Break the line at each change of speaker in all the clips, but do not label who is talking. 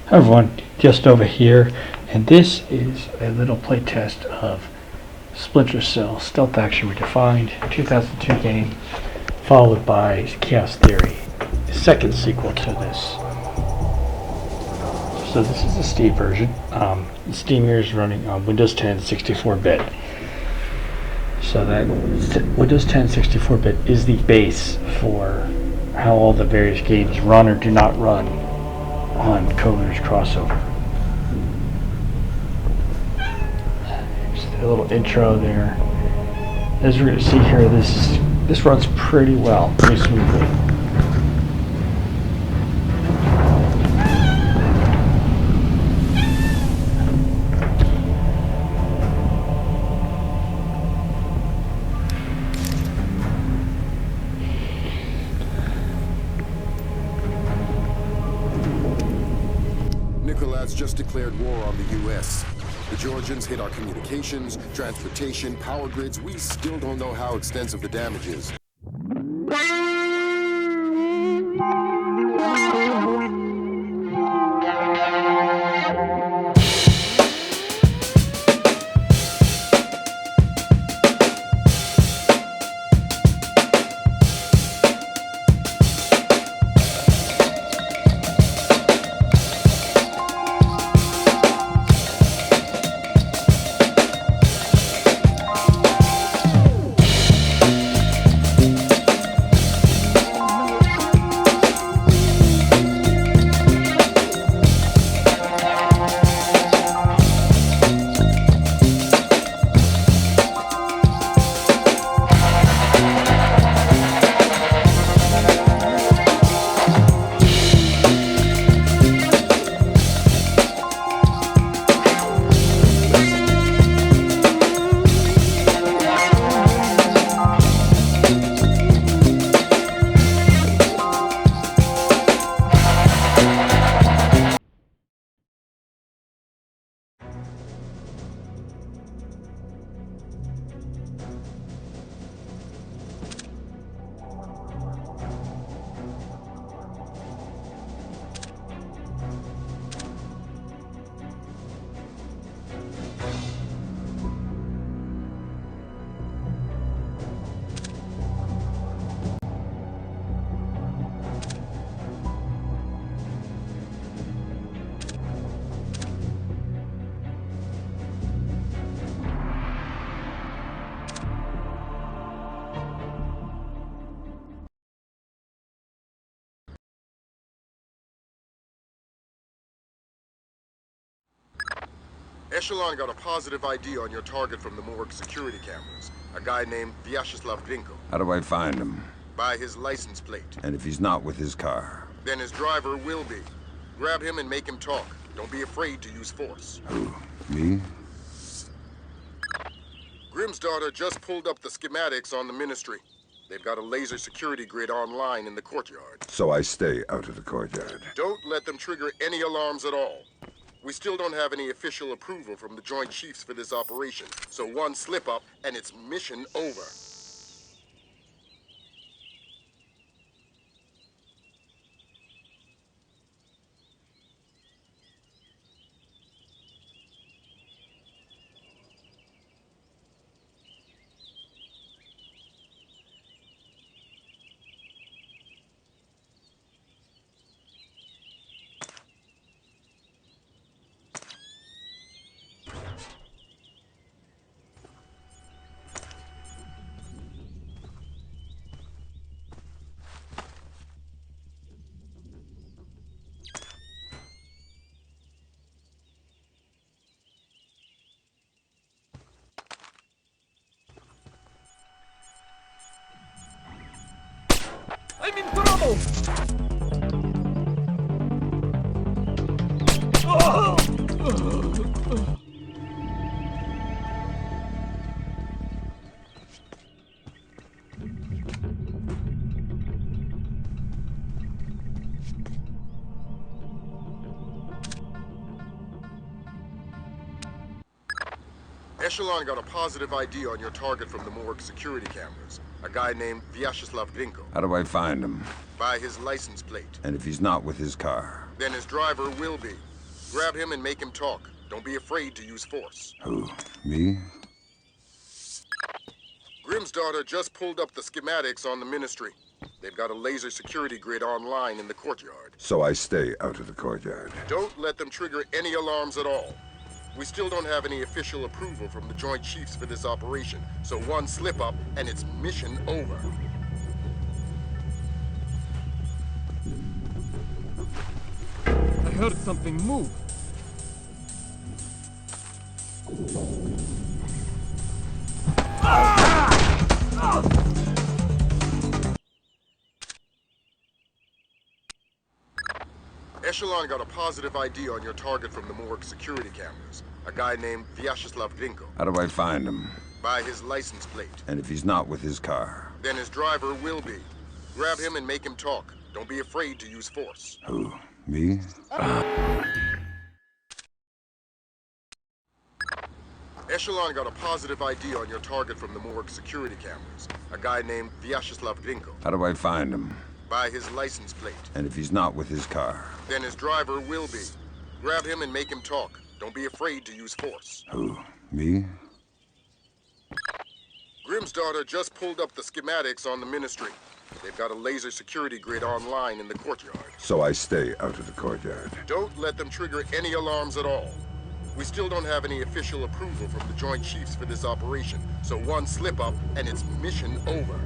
Hi everyone, just over here, and this is a little playtest of Splinter Cell Stealth Action Redefined, 2002 game, followed by Chaos Theory, the second sequel to this. So this is the Steam version. The Steam here is running on Windows 10 64-bit. So that Windows 10 64-bit is the base for how all the various games run or do not run on Codeweavers Crossover. Just a little intro there. As we're going to see here, this runs pretty well, pretty smoothly.
Just declared war on the U.S. The Georgians hit our communications, transportation, power grids. We still don't know how extensive the damage is. Echelon got a positive ID on your target from the morgue security cameras. A guy named VesuveusMxO.
How do I find him?
By his license plate.
And if he's not with his car?
Then his driver will be. Grab him and make him talk. Don't be afraid to use force.
Who? Me?
Grimm's daughter just pulled up the schematics on the ministry. They've got a laser security grid online in the courtyard.
So I stay out of the courtyard.
Don't let them trigger any alarms at all. We still don't have any official approval from the Joint Chiefs for this operation, so one slip-up and it's mission over.
I'm in trouble!
Echelon got a positive ID on your target from the morgue security cameras. A guy named VesuveusMxO.
How do I find him?
By his license plate.
And if he's not with his car?
Then his driver will be. Grab him and make him talk. Don't be afraid to use force.
Who? Me?
Grimm's daughter just pulled up the schematics on the Ministry. They've got a laser security grid online in the courtyard.
So I stay out of the courtyard.
Don't let them trigger any alarms at all. We still don't have any official approval from the Joint Chiefs for this operation, so one slip-up and it's mission over.
I heard something move.
Echelon got a positive ID on your target from the morgue security cameras. A guy named Vyacheslav Grinko.
How do I find him?
By his license plate.
And if he's not with his car?
Then his driver will be. Grab him and make him talk. Don't be afraid to use force.
Who? Me?
Echelon got a positive ID on your target from the morgue security cameras. A guy named Vyacheslav Grinko.
How do I find him?
By his license plate.
And if he's not with his car?
Then his driver will be. Grab him and make him talk. Don't be afraid to use force.
Who? Me?
Grimm's daughter just pulled up the schematics on the Ministry. They've got a laser security grid online in the courtyard.
So I stay out of the courtyard.
Don't let them trigger any alarms at all. We still don't have any official approval from the Joint Chiefs for this operation, so one slip-up and it's mission over.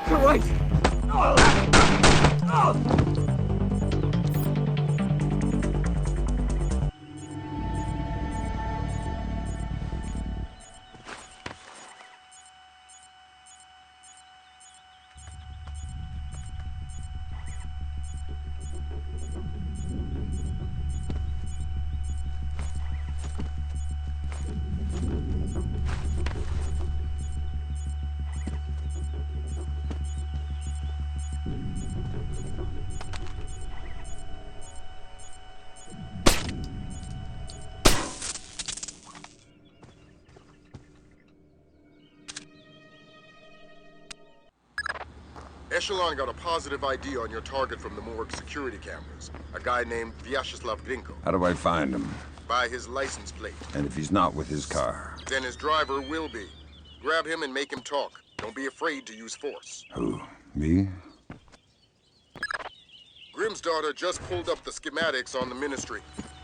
Christ!
Echelon got a positive ID on your target from the morgue security cameras. A guy named Vyacheslav Grinko.
How do I find him?
By his license plate.
And if he's not with his car?
Then his driver will be. Grab him and make him talk. Don't be afraid to use force.
Who? Me?
Grimm's daughter just pulled up the schematics on the Ministry.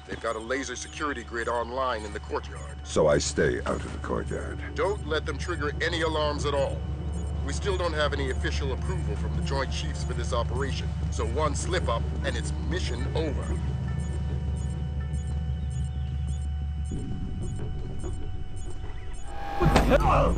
They've got a laser security grid online in the courtyard.
So I stay out of the courtyard.
Don't let them trigger any alarms at all. We still don't have any official approval from the Joint Chiefs for this operation, so one slip-up and it's mission over.
What the hell?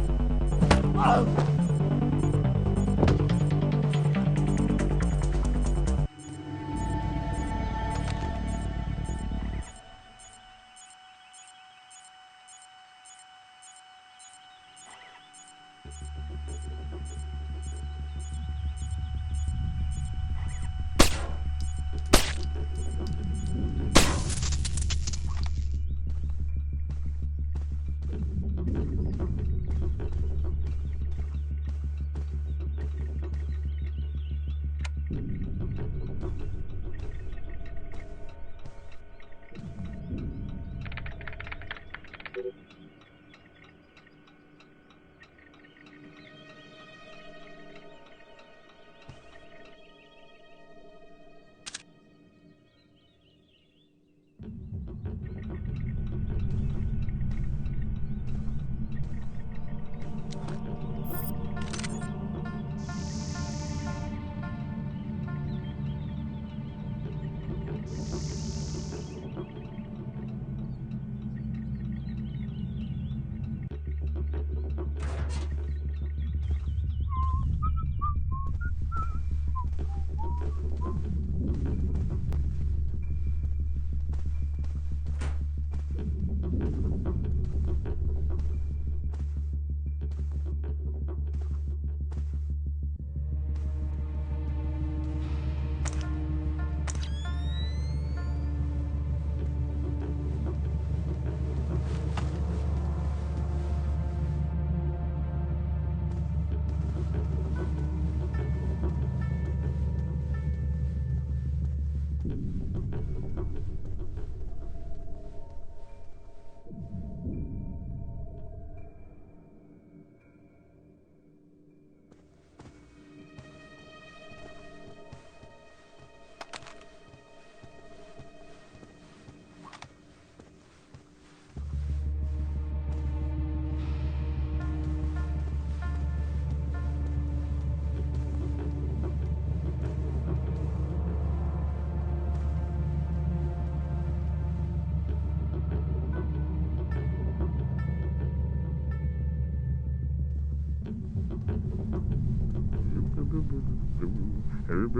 Who's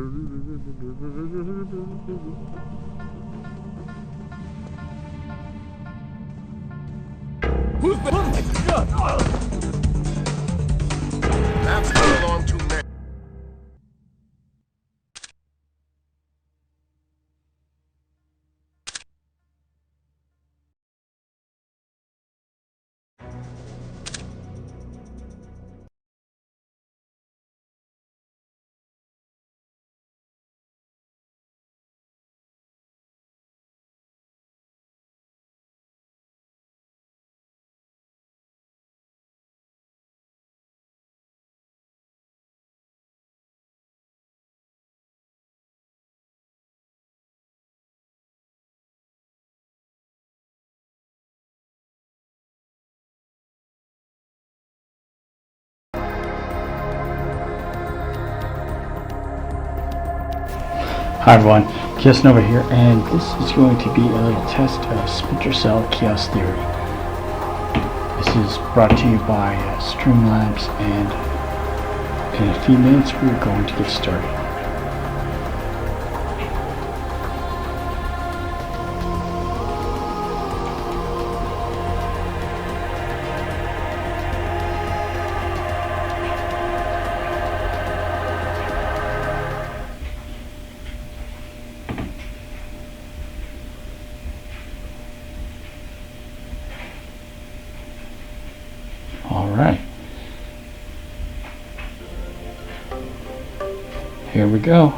the... Oh my God!
That's the alarm to men.
Hi everyone, Kaos Nova here, and this is going to be a little test of Splinter Cell Chaos Theory. This is brought to you by Streamlabs, and in a few minutes we're going to get started. Alright, here we go.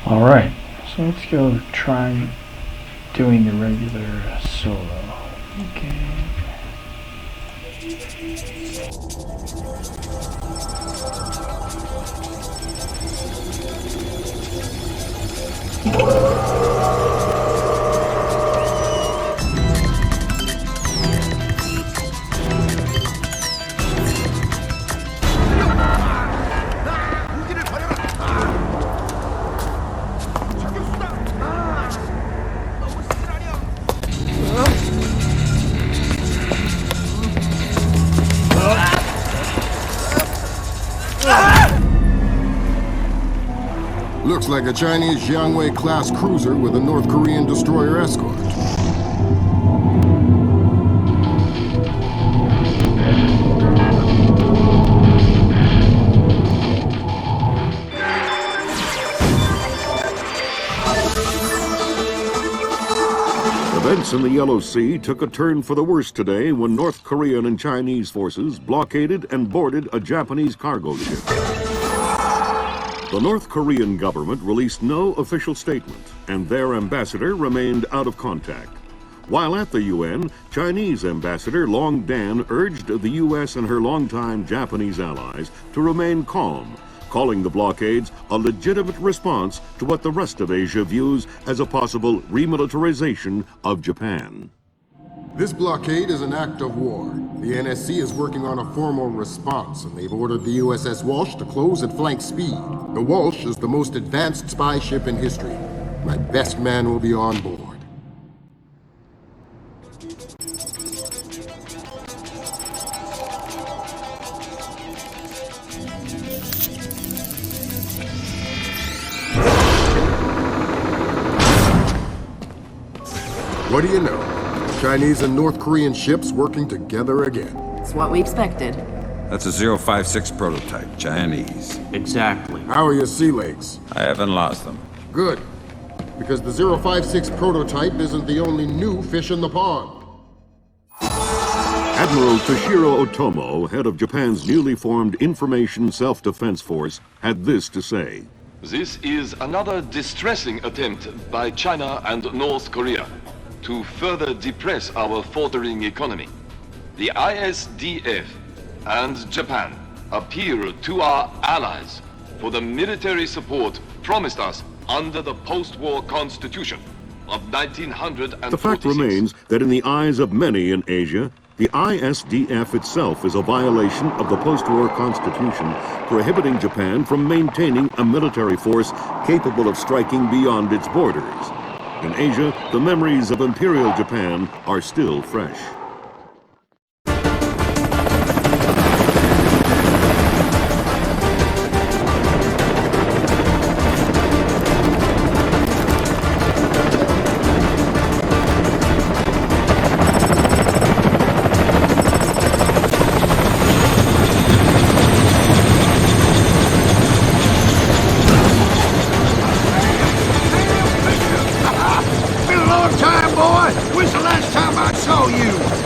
Alright, so let's go try doing the regular solo. Okay.
Looks like a Chinese Jiangwei-class cruiser with a North Korean destroyer escort.
in the Yellow Sea took a turn for the worse today when North Korean and Chinese forces blockaded and boarded a Japanese cargo ship. The North Korean government released no official statement, and their ambassador remained out of contact. While at the UN, Chinese Ambassador Long Dan urged the U.S. and her longtime Japanese allies to remain calm, calling the blockades a legitimate response to what the rest of Asia views as a possible remilitarization of Japan.
This blockade is an act of war. The NSC is working on a formal response, and they've ordered the USS Walsh to close at flank speed. The Walsh is the most advanced spy ship in history. My best man will be on board. What do you know? Chinese and North Korean ships working together again.
It's what we expected.
That's a 056 prototype, Chinese.
Exactly.
How are your sea legs?
I haven't lost them.
Good. Because the 056 prototype isn't the only new fish in the pond.
Admiral Toshiro Otomo, head of Japan's newly formed Information Self-Defense Force, had this to say.
This is another distressing attempt by China and North Korea to further depress our faltering economy. The ISDF and Japan appeal to our allies for the military support promised us under the post-war constitution of 1946.
The fact remains that in the eyes of many in Asia, the ISDF itself is a violation of the post-war constitution, prohibiting Japan from maintaining a military force capable of striking beyond its borders. In Asia, the memories of Imperial Japan are still fresh.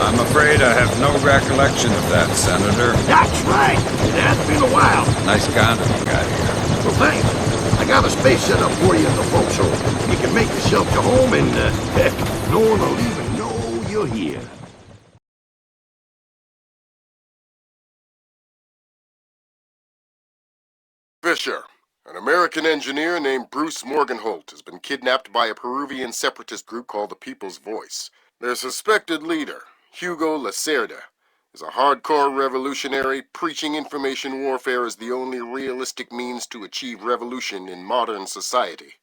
I'm afraid I have no recollection of that, Senator.
That's right. It has been a while.
Nice condom you got here.
Well, thanks. I got a space set up for you in the forecastle. You can make yourself to home and, heck, no one will even know you're here.
Fisher, an American engineer named Bruce Morgenholt, has been kidnapped by a Peruvian separatist group called the People's Voice. Their suspected leader, Hugo Lacerda, is a hardcore revolutionary preaching information warfare as the only realistic means to achieve revolution in modern society.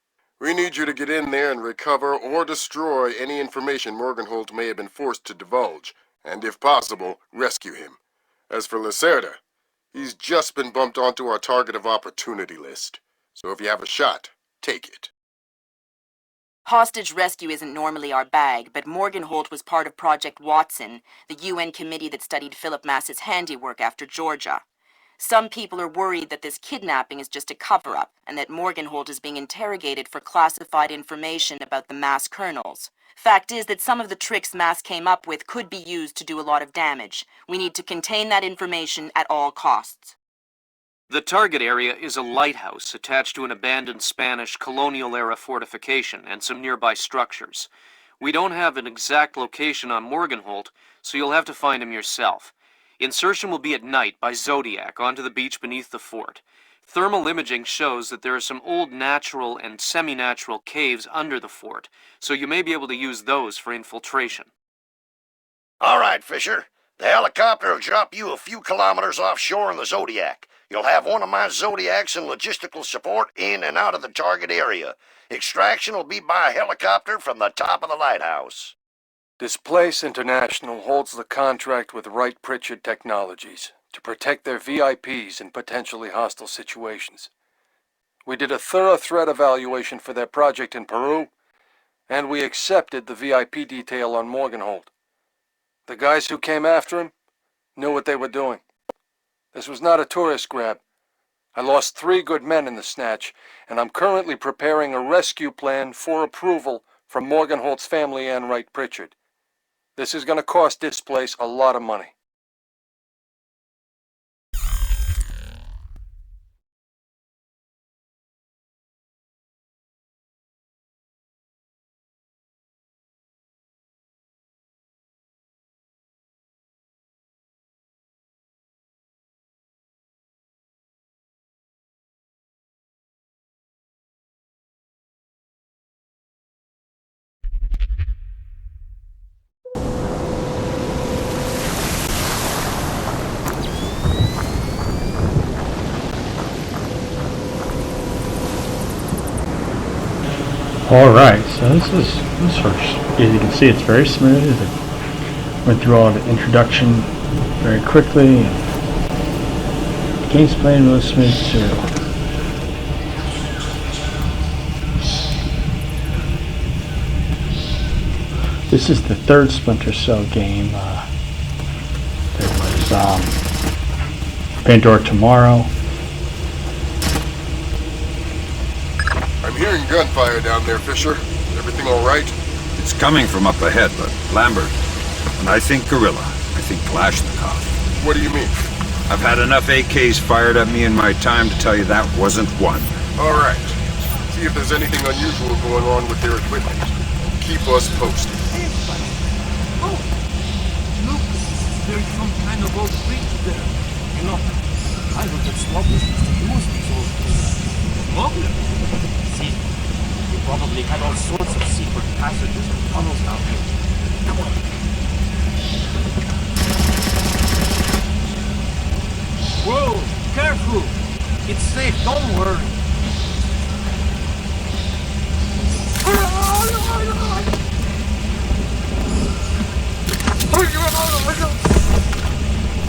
We need you to get in there and recover or destroy any information Morgenholt may have been forced to divulge, and if possible, rescue him. As for Lacerda, he's just been bumped onto our target of opportunity list. So if you have a shot, take it.
Hostage rescue isn't normally our bag, but Morgenholt was part of Project Watson, the UN committee that studied Philip Mass's handiwork after Georgia. Some people are worried that this kidnapping is just a cover-up, and that Morgenholt is being interrogated for classified information about the Mass kernels. Fact is that some of the tricks Mass came up with could be used to do a lot of damage. We need to contain that information at all costs.
The target area is a lighthouse attached to an abandoned Spanish colonial-era fortification and some nearby structures. We don't have an exact location on Morgenholt, so you'll have to find him yourself. Insertion will be at night by Zodiac onto the beach beneath the fort. Thermal imaging shows that there are some old natural and semi-natural caves under the fort, so you may be able to use those for infiltration.
All right, Fisher. The helicopter will drop you a few kilometers offshore in the Zodiac. You'll have one of my Zodiacs and logistical support in and out of the target area. Extraction will be by helicopter from the top of the lighthouse.
Displace International holds the contract with Wright Pritchard Technologies to protect their VIPs in potentially hostile situations. We did a thorough threat evaluation for their project in Peru, and we accepted the VIP detail on Morgenholt. The guys who came after him knew what they were doing. This was not a tourist grab. I lost 3 good men in the snatch, and I'm currently preparing a rescue plan for approval from Morgenholt's family and Wright Pritchard. This is going to cost this place a lot of money.
Alright, so this works. As you can see, it's very smooth. It went through all the introduction very quickly. And the game's playing really smooth too. This is the third Splinter Cell game. There was Pandora Tomorrow.
I'm hearing gunfire down there, Fisher. Everything all right?
It's coming from up ahead, but Lambert. When I think guerrilla, I think Kalashnikov.
What do you mean?
I've had enough AKs fired at me in my time to tell you that wasn't one.
All right. See if there's anything unusual going on with their equipment. Keep us posted.
Oh, look, there's some kind of old bridge there. You know, I would have smugglers to use these old smugglers. See, you probably had all sorts of secret passages and tunnels down here. Come on. Whoa, careful! It's safe, don't worry.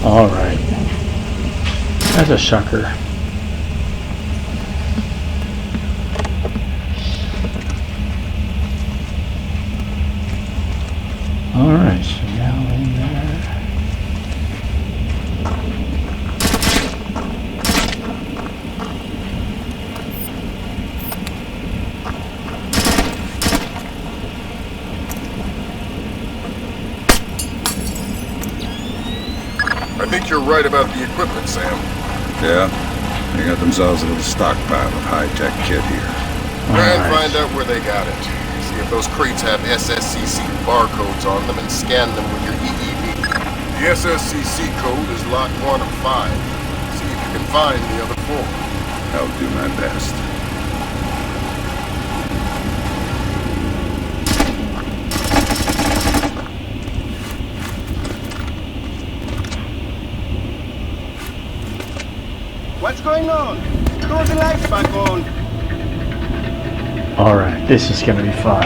Alright. That's a shocker. Alright, so now in there.
I think you're right about the equipment, Sam.
Yeah, they got themselves a little stockpile of high-tech kit here.
Try and find out where they got it. See if those crates have SSCC barcodes on them and scan them with your EEV. The SSCC code is lot 1 of 5. See if you can find the other 4.
I'll do my best.
What's going on? Turn the lights back on.
Alright, this is gonna be fun.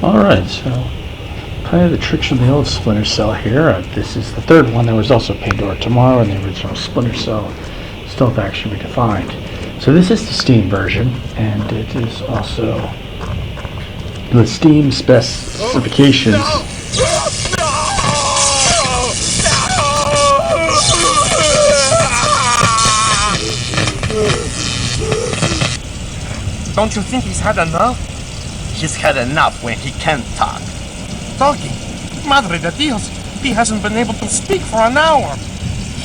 Alright, so kind of the tricks from the old Splinter Cell here. This is the third one. There was also Pandora Tomorrow and the original Splinter Cell Stealth Action Redefined. So this is the Steam version, and it is also the Steam specifications.
Don't you think he's had enough? He's had enough when he can't talk. Talking? Madre de Dios, he hasn't been able to speak for an hour.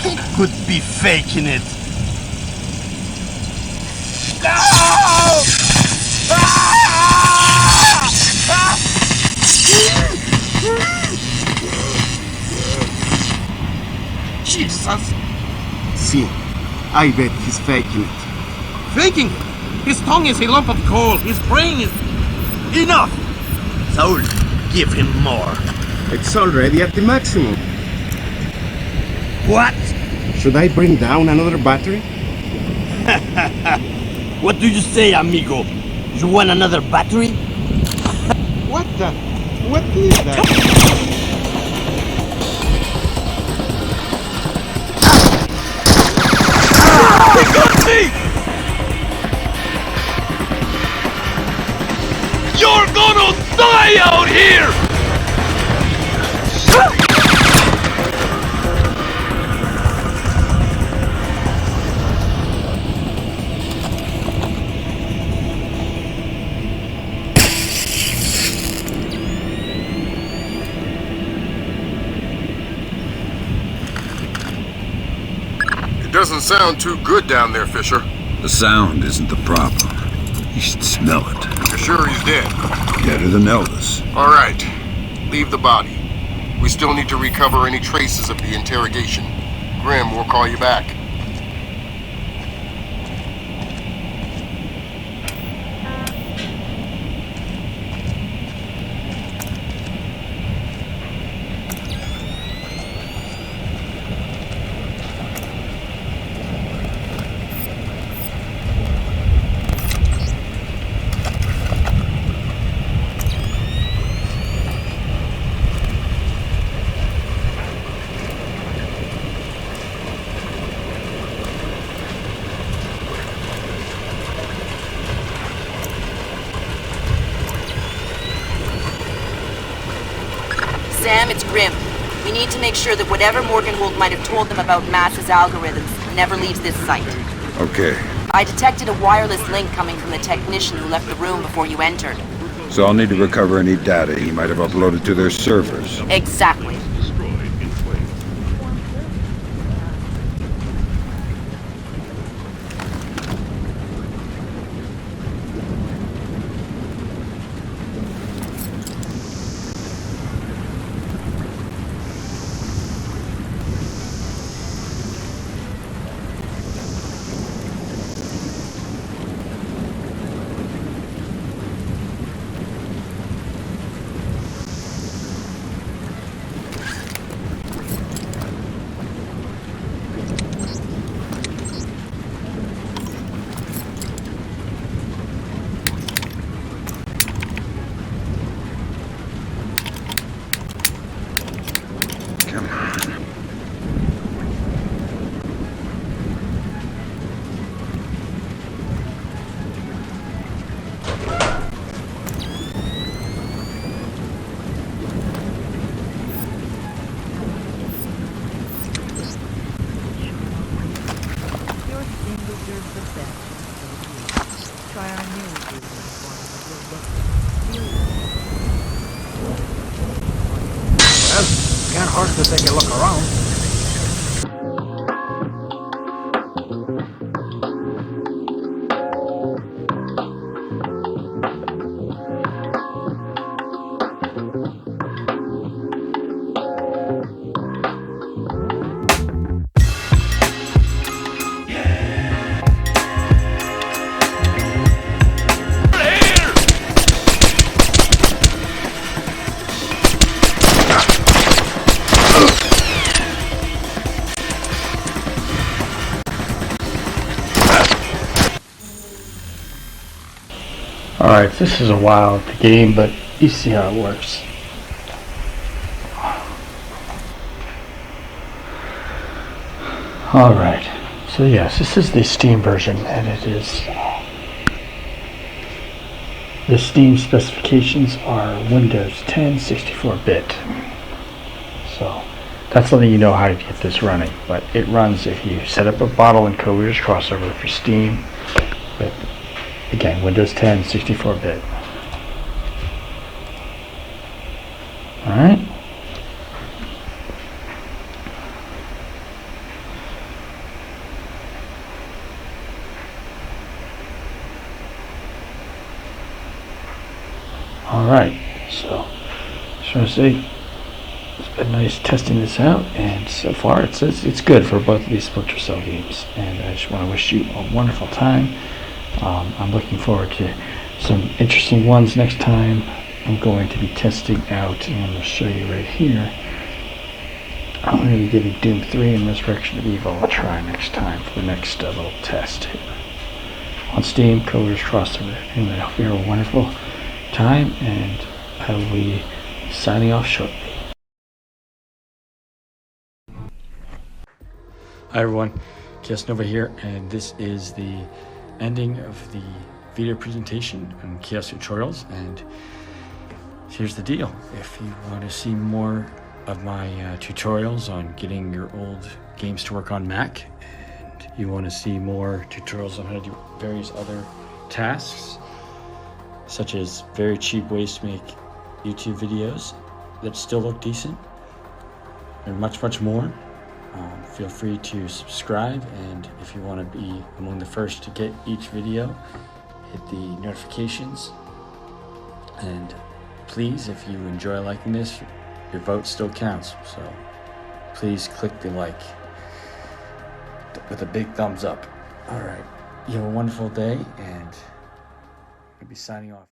He could be faking it. No! Jesus!
See, I bet he's faking it.
Faking it? His tongue is a lump of coal. His brain is... Enough! Saul, give him more.
It's already at the maximum.
What?
Should I bring down another battery?
What do you say, amigo? You want another battery?
What the? What is that?
They got me! You're gonna die out here!
Doesn't sound too good down there, Fisher.
The sound isn't the problem. You should smell it.
You're sure he's dead?
Deader than Elvis.
All right. Leave the body. We still need to recover any traces of the interrogation. Grim, we'll call you back.
Sam, it's Grim. We need to make sure that whatever Morgenhold might have told them about Mass's algorithms never leaves this site.
Okay.
I detected a wireless link coming from the technician who left the room before you entered.
So I'll need to recover any data he might have uploaded to their servers.
Exactly.
Can't hurt to take a look around.
Alright, this is a while at the game, but you see how it works. Alright, so yes, this is the Steam version, and it is... The Steam specifications are Windows 10 64-bit. So, that's letting you know how to get this running. But it runs if you set up a bottle in Codeweavers Crossover for Steam. But again, Windows 10 64-bit. Alright. Alright, so just want to say it's been nice testing this out, and so far it says it's good for both of these Splinter Cell games, and I just want to wish you a wonderful time. I'm looking forward to some interesting ones next time. I'm going to be testing out, and I'm going to show you right here, I'm going to be giving Doom 3 and Resurrection of Evil a try next time for the next little test here on Steam, Codeweavers Crossover. And I hope you have a wonderful time, and I will be signing off shortly. Hi everyone, Kaos Nova here, and this is the ending of the video presentation on Chaos Tutorials. And here's the deal: if you want to see more of my tutorials on getting your old games to work on Mac, and you want to see more tutorials on how to do various other tasks, such as very cheap ways to make YouTube videos that still look decent, and much more, feel free to subscribe. And if you want to be among the first to get each video, hit the notifications. And please, if you enjoy liking this, your vote still counts, so please click the like with a big thumbs up. All right, you have a wonderful day, and I'll be signing off.